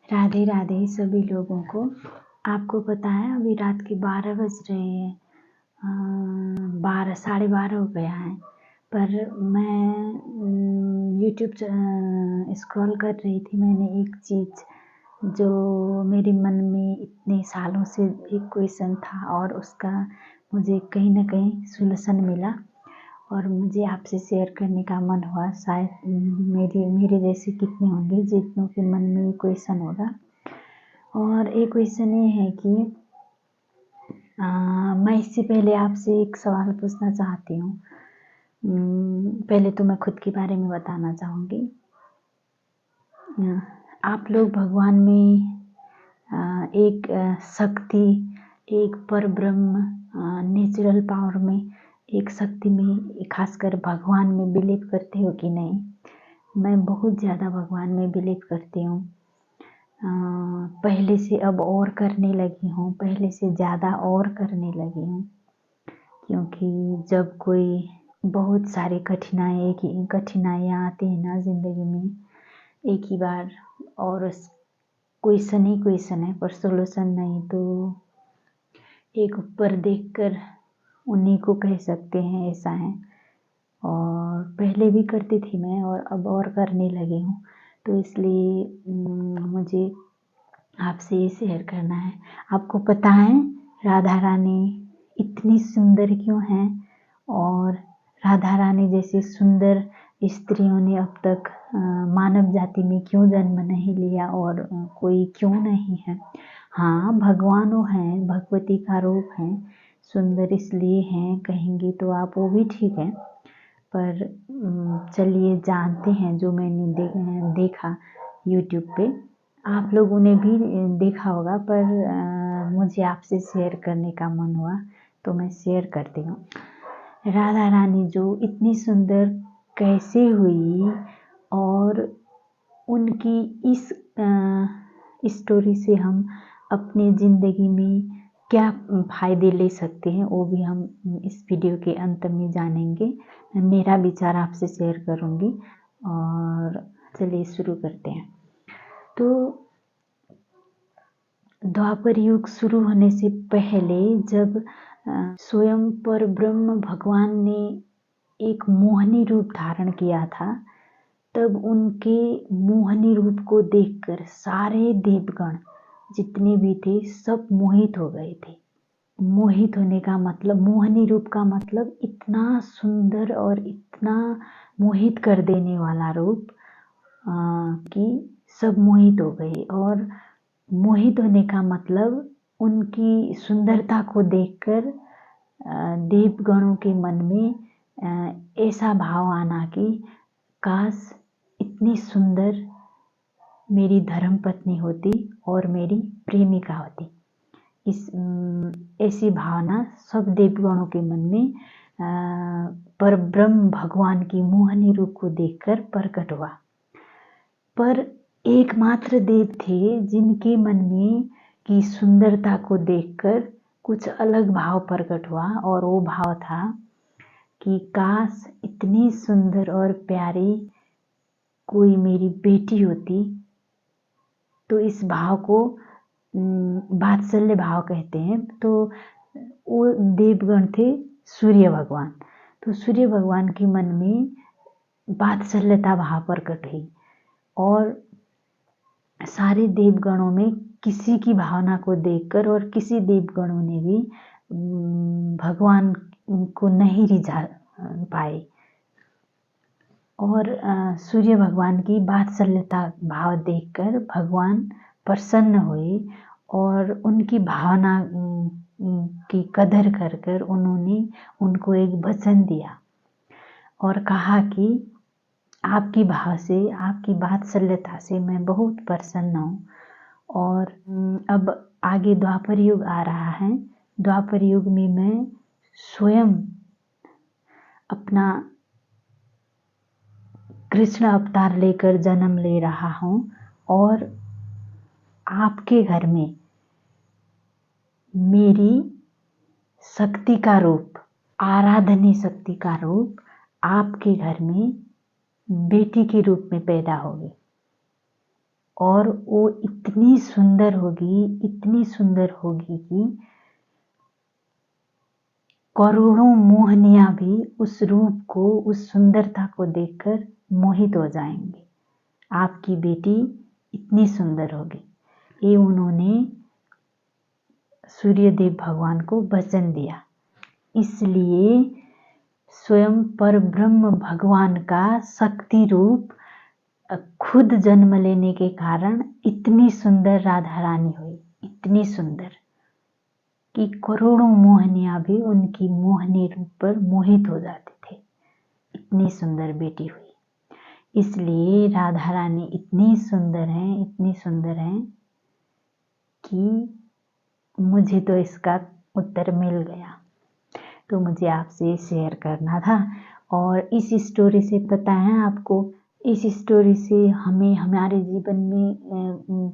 राधे राधे सभी लोगों को। आपको पता है अभी रात के 12 बज रहे हैं, 12 साढ़े 12 हो गया है। पर मैं यूट्यूब स्क्रॉल कर रही थी। मैंने एक चीज़ जो मेरे मन में इतने सालों से एक क्वेश्चन था और उसका मुझे कहीं ना कहीं सॉल्यूशन मिला और मुझे आपसे शेयर करने का मन हुआ। शायद मेरे जैसे कितने होंगे जितनों के मन में ये क्वेश्चन होगा। और एक क्वेश्चन ये है कि मैं इससे पहले आपसे एक सवाल पूछना चाहती हूँ। पहले तो मैं खुद के बारे में बताना चाहूँगी। आप लोग भगवान में एक शक्ति, एक परब्रह्म, नेचुरल पावर में, एक शक्ति में, खासकर भगवान में बिलीव करते हो कि नहीं? मैं बहुत ज़्यादा भगवान में बिलीव करती हूँ। पहले से अब और करने लगी हूँ, पहले से ज़्यादा और करने लगी हूँ। क्योंकि जब कोई बहुत सारी कठिनाइयाँ आती हैं ना ज़िंदगी में, एक ही बार, और क्वेश्चन ही क्वेश्चन है पर सॉल्यूशन नहीं, तो एक ऊपर देखकर उन्हीं को कह सकते हैं ऐसा है। और पहले भी करती थी मैं और अब और करने लगी हूँ, तो इसलिए मुझे आपसे ये शेयर करना है। आपको पता है राधा रानी इतनी सुंदर क्यों हैं? और राधा रानी जैसी सुंदर स्त्रियों ने अब तक मानव जाति में क्यों जन्म नहीं लिया और कोई क्यों नहीं है? हाँ, भगवान वो हैं, भगवती का रूप है, सुंदर इसलिए हैं कहेंगे तो आप, वो भी ठीक है। पर चलिए जानते हैं जो मैंने देखा यूट्यूब पे। आप लोगों ने भी देखा होगा, पर मुझे आपसे शेयर करने का मन हुआ तो मैं शेयर करती हूँ। राधा रानी जो इतनी सुंदर कैसे हुई और उनकी इस स्टोरी से हम अपनी ज़िंदगी में क्या फ़ायदे ले सकते हैं, वो भी हम इस वीडियो के अंत में जानेंगे। मैं मेरा विचार आपसे शेयर करूँगी और चलिए शुरू करते हैं। तो द्वापर युग शुरू होने से पहले जब स्वयं पर ब्रह्म भगवान ने एक मोहनी रूप धारण किया था, तब उनके मोहनी रूप को देखकर सारे देवगण जितने भी थे सब मोहित हो गए थे। मोहित होने का मतलब, मोहनी रूप का मतलब इतना सुंदर और इतना मोहित कर देने वाला रूप कि सब मोहित हो गए। और मोहित होने का मतलब उनकी सुंदरता को देखकर देवगणों के मन में ऐसा भाव आना कि काश इतनी सुंदर मेरी धर्मपत्नी होती और मेरी प्रेमिका होती। ऐसी भावना सब देवगणों के मन में परब्रह्म भगवान की मोहनी रूप को देखकर प्रकट हुआ। पर एकमात्र देव थे जिनके मन में की सुंदरता को देखकर कुछ अलग भाव प्रकट हुआ, और वो भाव था कि काश इतनी सुंदर और प्यारी कोई मेरी बेटी होती। तो इस भाव को वात्सल्य भाव कहते हैं। तो वो देवगण थे सूर्य भगवान। तो सूर्य भगवान के मन में वात्सल्यता भाव प्रकट हुई और सारे देवगणों में किसी की भावना को देखकर और किसी देवगणों ने भी भगवान को नहीं रिझा पाए और सूर्य भगवान की वात्सल्यता भाव देखकर भगवान प्रसन्न हुए और उनकी भावना की कदर कर कर उन्होंने उनको एक वचन दिया और कहा कि आपकी भाव से, आपकी वात्सल्यता से मैं बहुत प्रसन्न हूँ। और अब आगे द्वापर युग आ रहा है। द्वापर युग में मैं स्वयं अपना कृष्ण अवतार लेकर जन्म ले रहा हूँ और आपके घर में मेरी शक्ति का रूप, आराधनीय शक्ति का रूप आपके घर में बेटी के रूप में पैदा होगी। और वो इतनी सुंदर होगी, इतनी सुंदर होगी कि करोड़ों मोहनियां भी उस रूप को, उस सुंदरता को देखकर मोहित हो जाएंगे। आपकी बेटी इतनी सुंदर होगी। ये उन्होंने सूर्यदेव भगवान को वचन दिया। इसलिए स्वयं परब्रह्म भगवान का शक्ति रूप खुद जन्म लेने के कारण इतनी सुंदर राधा रानी हुई, इतनी सुंदर कि करोड़ों मोहनियां भी उनकी मोहनी रूप पर मोहित हो जाते थे। इतनी सुंदर बेटी हुई। इसलिए राधा रानी इतनी सुंदर हैं, इतनी सुंदर हैं कि मुझे तो इसका उत्तर मिल गया। तो मुझे आपसे शेयर करना था। और इस स्टोरी से पता है आपको, इस स्टोरी से हमें हमारे जीवन में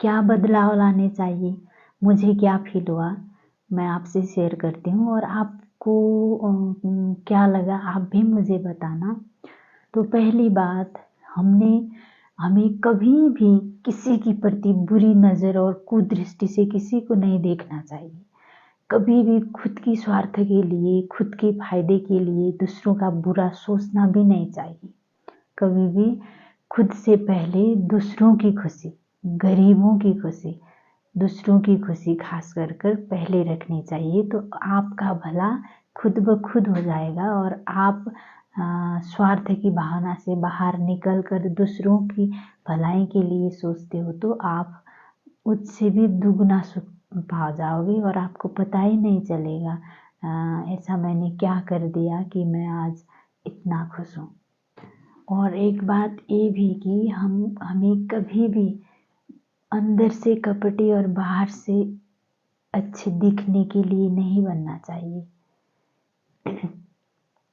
क्या बदलाव लाने चाहिए, मुझे क्या फील हुआ, मैं आपसे शेयर करती हूँ। और आपको क्या लगा आप भी मुझे बताना। तो पहली बात, हमें कभी भी किसी के प्रति बुरी नज़र और कुदृष्टि से किसी को नहीं देखना चाहिए। कभी भी खुद की स्वार्थ के लिए, खुद के फायदे के लिए दूसरों का बुरा सोचना भी नहीं चाहिए। कभी भी खुद से पहले दूसरों की खुशी, गरीबों की खुशी, दूसरों की खुशी खास कर पहले रखनी चाहिए। तो आपका भला खुद ब खुद हो जाएगा और आप स्वार्थ की भावना से बाहर निकल कर दूसरों की भलाई के लिए सोचते हो तो आप उससे भी दुगना सुख पा जाओगे और आपको पता ही नहीं चलेगा ऐसा मैंने क्या कर दिया कि मैं आज इतना खुश हूँ। और एक बात ये भी कि हमें कभी भी अंदर से कपटी और बाहर से अच्छे दिखने के लिए नहीं बनना चाहिए।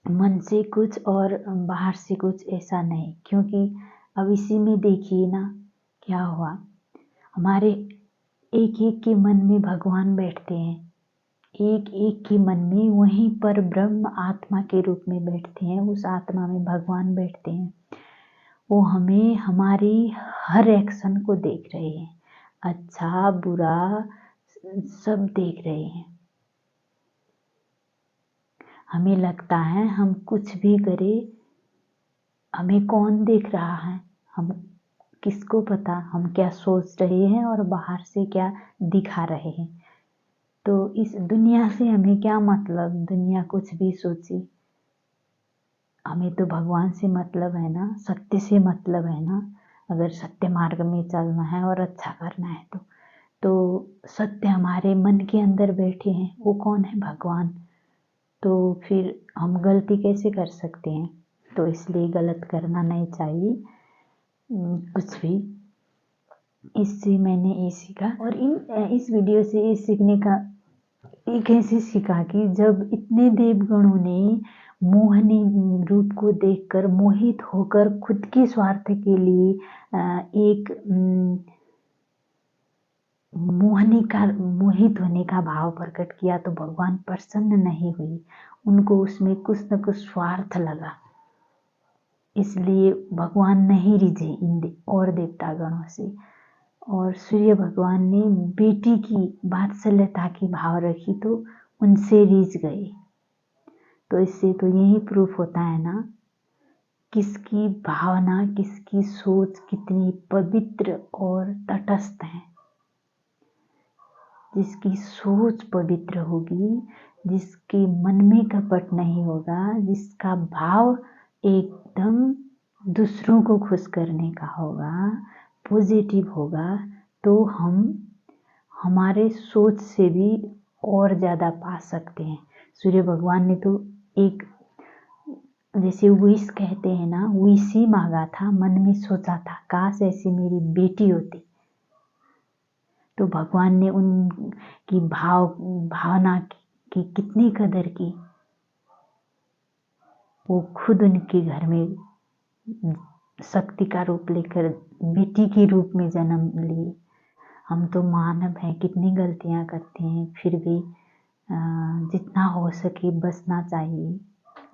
मन से कुछ और बाहर से कुछ, ऐसा नहीं। क्योंकि अब इसी में देखिए ना क्या हुआ, हमारे एक एक के मन में भगवान बैठते हैं, एक एक के मन में वहीं पर ब्रह्म आत्मा के रूप में बैठते हैं, उस आत्मा में भगवान बैठते हैं। वो हमें हमारी हर एक्शन को देख रहे हैं, अच्छा बुरा सब देख रहे हैं। हमें लगता है हम कुछ भी करें, हमें कौन देख रहा है, हम किसको पता हम क्या सोच रहे हैं और बाहर से क्या दिखा रहे हैं। तो इस दुनिया से हमें क्या मतलब, दुनिया कुछ भी सोचे, हमें तो भगवान से मतलब है ना, सत्य से मतलब है ना। अगर सत्य मार्ग में चलना है और अच्छा करना है तो सत्य हमारे मन के अंदर बैठे हैं, वो कौन है, भगवान। तो फिर हम गलती कैसे कर सकते हैं। तो इसलिए गलत करना नहीं चाहिए कुछ भी। इससे मैंने ये सीखा। और इस वीडियो से ये सीखने का एक ऐसे सीखा कि जब इतने देवगणों ने मोहनी रूप को देखकर मोहित होकर खुद के स्वार्थ के लिए एक मोहित होने का भाव प्रकट किया तो भगवान प्रसन्न नहीं हुई, उनको उसमें कुछ न कुछ स्वार्थ लगा। इसलिए भगवान नहीं रिझे इन और देवता गणों से। और सूर्य भगवान ने बेटी की वात्सल्यता की भाव रखी तो उनसे रिझ गए। तो इससे तो यही प्रूफ होता है ना, किसकी भावना, किसकी सोच कितनी पवित्र और तटस्थ है। जिसकी सोच पवित्र होगी, जिसके मन में कपट नहीं होगा, जिसका भाव एकदम दूसरों को खुश करने का होगा, पॉजिटिव होगा, तो हम हमारे सोच से भी और ज़्यादा पा सकते हैं। सूर्य भगवान ने तो एक जैसे विश कहते हैं ना, विश ही मांगा था, मन में सोचा था काश ऐसी मेरी बेटी होती। तो भगवान ने उनकी भावना की कितनी कदर की। वो खुद उनके घर में शक्ति का रूप लेकर बेटी के रूप में जन्म लिए। हम तो मानव हैं, कितनी गलतियां करते हैं, फिर भी जितना हो सके बचना चाहिए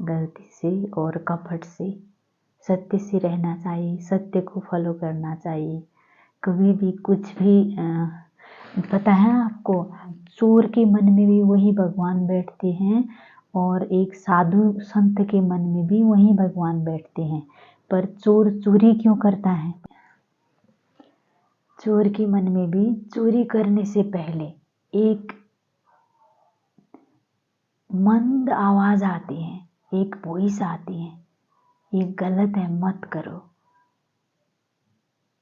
गलती से और कपट से। सत्य से रहना चाहिए, सत्य को फॉलो करना चाहिए। कभी भी कुछ भी पता है आपको, चोर के मन में भी वही भगवान बैठते हैं और एक साधु संत के मन में भी वही भगवान बैठते हैं। पर चोर चोरी क्यों करता है? चोर के मन में भी चोरी करने से पहले एक मंद आवाज आती है, एक वॉइस आती है, ये गलत है मत करो।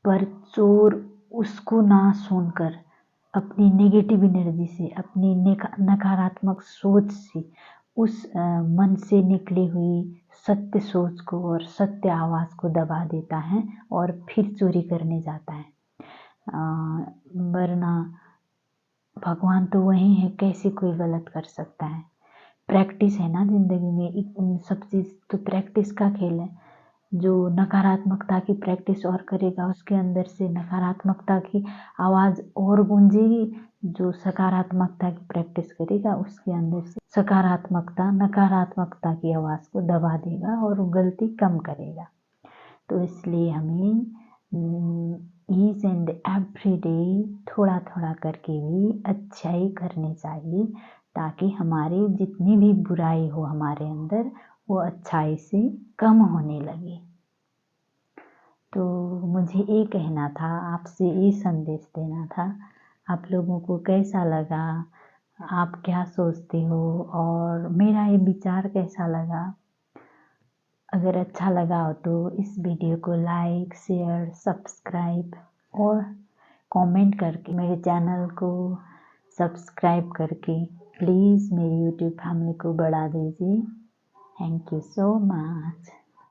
पर चोर उसको ना सुनकर अपनी नेगेटिव एनर्जी से, अपनी नकारात्मक सोच से, उस मन से निकली हुई सत्य सोच को और सत्य आवाज को दबा देता है और फिर चोरी करने जाता है। वरना भगवान तो वही है, कैसे कोई गलत कर सकता है। प्रैक्टिस है ना जिंदगी में, सब चीज़ तो प्रैक्टिस का खेल है। जो नकारात्मकता की प्रैक्टिस और करेगा उसके अंदर से नकारात्मकता की आवाज़ और गूंजेगी, जो सकारात्मकता की प्रैक्टिस करेगा उसके अंदर से सकारात्मकता नकारात्मकता की आवाज़ को दबा देगा और वो गलती कम करेगा। तो इसलिए हमें ईच एंड एवरी डे थोड़ा थोड़ा करके भी अच्छाई करनी चाहिए, ताकि हमारी जितनी भी बुराई हो हमारे अंदर वो अच्छाई से कम होने लगे। तो मुझे ये कहना था, आपसे ये संदेश देना था। आप लोगों को कैसा लगा, आप क्या सोचते हो और मेरा ये विचार कैसा लगा? अगर अच्छा लगा हो तो इस वीडियो को लाइक, शेयर, सब्सक्राइब और कमेंट करके मेरे चैनल को सब्सक्राइब करके प्लीज़ मेरी यूट्यूब फैमिली को बढ़ा दीजिए। Thank you so much.